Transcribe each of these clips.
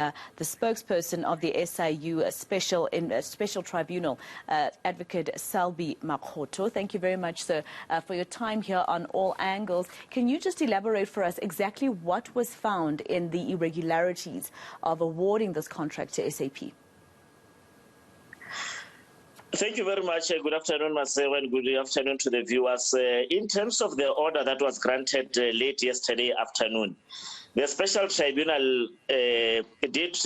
The spokesperson of the SIU Special Tribunal, Advocate Selby Makgotho. Thank you very much, sir, for your time here on All Angles. Can you just elaborate for us exactly what was found in the irregularities of awarding this contract to SAP? Thank you very much. Good afternoon, Masego, and good afternoon to the viewers. In terms of the order that was granted late yesterday afternoon, the special tribunal did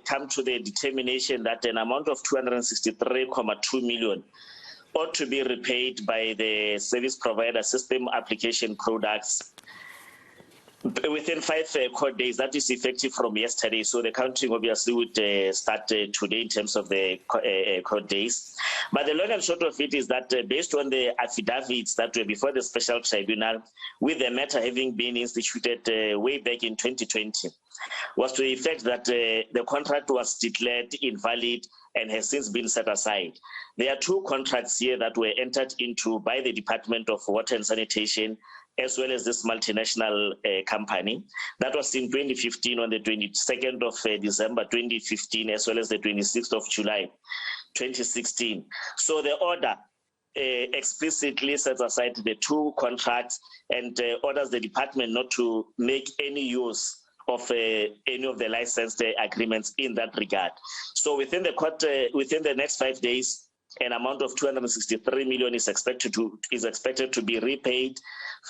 come to the determination that an amount of 263.2 million ought to be repaid by the service provider System Application Products within 5 court days. That is effective from yesterday. So the counting obviously would start today in terms of the court days. But the long and short of it is that based on the affidavits that were before the special tribunal, with the matter having been instituted way back in 2020, was to the effect that the contract was declared invalid and has since been set aside. There are 2 contracts here that were entered into by the Department of Water and Sanitation, as well as this multinational company. That was in 2015 on the 22nd of December 2015, as well as the 26th of July 2016. So the order explicitly sets aside the 2 contracts and orders the department not to make any use of any of the licensed agreements in that regard. So within the court, within the next 5 days, an amount of 263 million is expected to be repaid,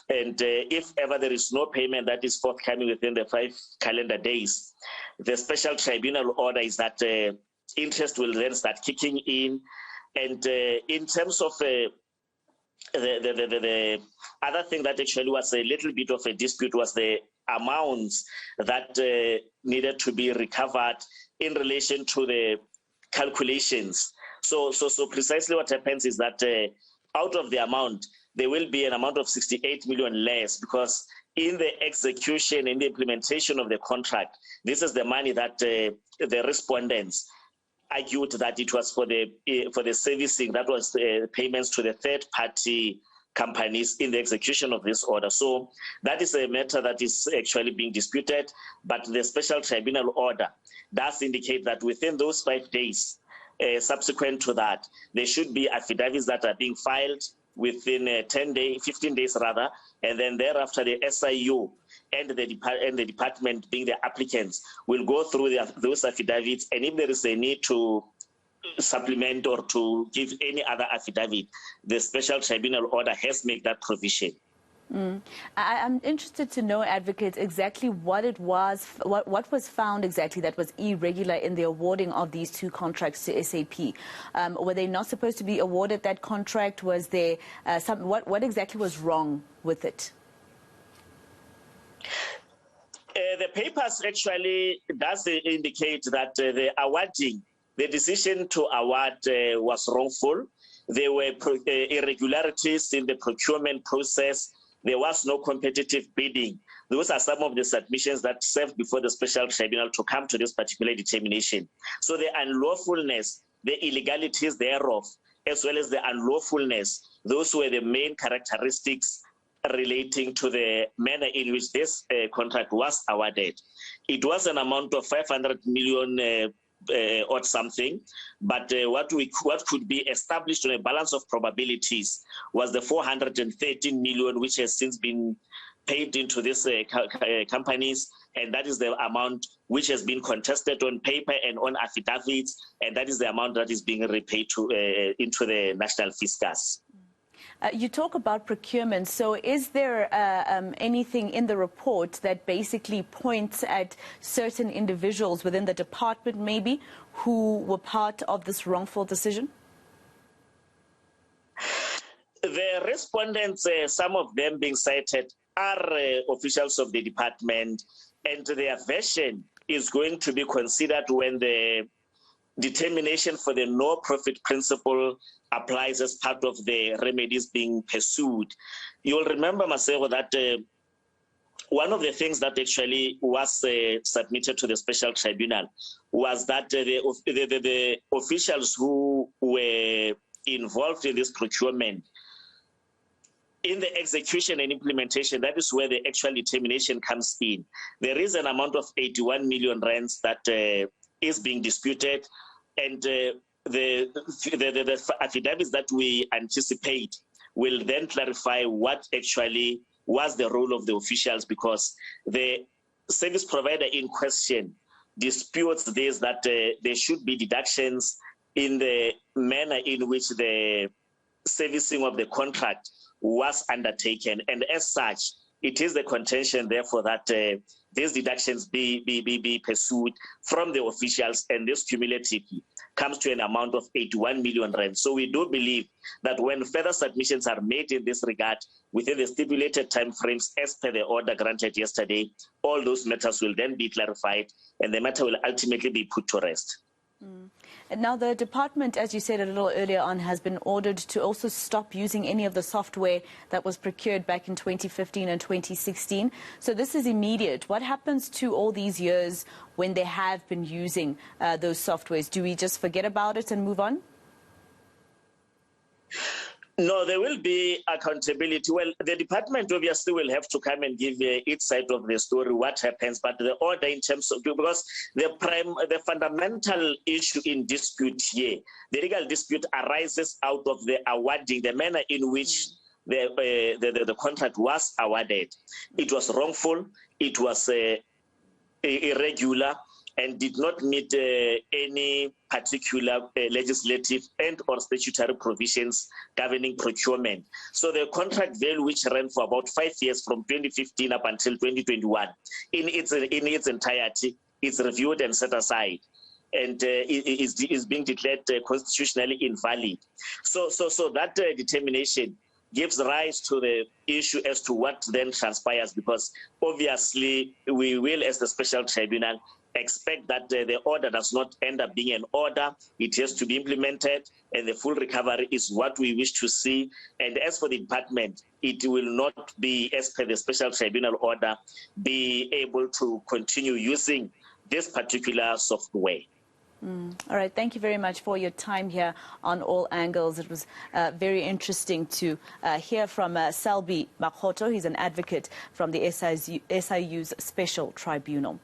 and if ever there is no payment that is forthcoming within the 5 calendar days, the special tribunal order is that interest will then start kicking in. And in terms of the other thing that actually was a little bit of a dispute was the amounts that needed to be recovered in relation to the calculations. So precisely what happens is that out of the amount, there will be an amount of 68 million less, because in the execution and the implementation of the contract, this is the money that the respondents argued that it was for the servicing, that was payments to the third-party companies in the execution of this order. So that is a matter that is actually being disputed, but the special tribunal order does indicate that within those 5 days, subsequent to that, there should be affidavits that are being filed within 15 days rather, and then thereafter the SIU and the department, being the applicants, will go through those affidavits, and if there is a need to supplement or to give any other affidavit, the special tribunal order has made that provision. I'm interested to know, Advocate, exactly what it was, what was found exactly that was irregular in the awarding of these 2 contracts to SAP. Were they not supposed to be awarded that contract? Was there what exactly was wrong with it? The papers actually does indicate that the decision to award was wrongful. There were irregularities in the procurement process. There was no competitive bidding. Those are some of the submissions that served before the special tribunal to come to this particular determination. So the unlawfulness, the illegalities thereof, as well as the unlawfulness, those were the main characteristics relating to the manner in which this contract was awarded. It was an amount of 500 million or something, but what could be established on a balance of probabilities was the 413 million, which has since been paid into these companies, and that is the amount which has been contested on paper and on affidavits, and that is the amount that is being repaid to into the national fiscus. You talk about procurement, so is there anything in the report that basically points at certain individuals within the department maybe who were part of this wrongful decision? The respondents, some of them being cited, are officials of the department, and their version is going to be considered when the determination for the no-profit principle applies as part of the remedies being pursued. You will remember, Masego, that one of the things that actually was submitted to the special tribunal was that the officials who were involved in this procurement in the execution and implementation, that is where the actual determination comes in. There is an amount of 81 million rands that is being disputed, and the affidavits that we anticipate will then clarify what actually was the role of the officials, because the service provider in question disputes this, that there should be deductions in the manner in which the servicing of the contract was undertaken, and as such, it is the contention, therefore, that these deductions be pursued from the officials, and this cumulatively comes to an amount of 81 million rand. So we do believe that when further submissions are made in this regard within the stipulated timeframes as per the order granted yesterday, all those matters will then be clarified, and the matter will ultimately be put to rest. And now the department, as you said a little earlier on, has been ordered to also stop using any of the software that was procured back in 2015 and 2016. So this is immediate. What happens to all these years when they have been using those softwares? Do we just forget about it and move on? No, there will be accountability. Well, the department obviously will have to come and give its side of the story, what happens, but the order in terms of, because the fundamental issue in dispute here, the legal dispute arises out of the awarding, the manner in which the contract was awarded. It was wrongful, it was irregular, and did not meet any particular legislative and or statutory provisions governing procurement. So the contract value, which ran for about 5 years from 2015 up until 2021, in its entirety, is reviewed and set aside, and is being declared constitutionally invalid. So that determination gives rise to the issue as to what then transpires, because obviously we will, as the special tribunal, expect that the order does not end up being an order. It has to be implemented, and the full recovery is what we wish to see. And as for the department, it will not be, as per the special tribunal order, be able to continue using this particular software. All right. Thank you very much for your time here on All Angles. It was very interesting to hear from Selby Makgotho. He's an advocate from the SIU's Special Tribunal.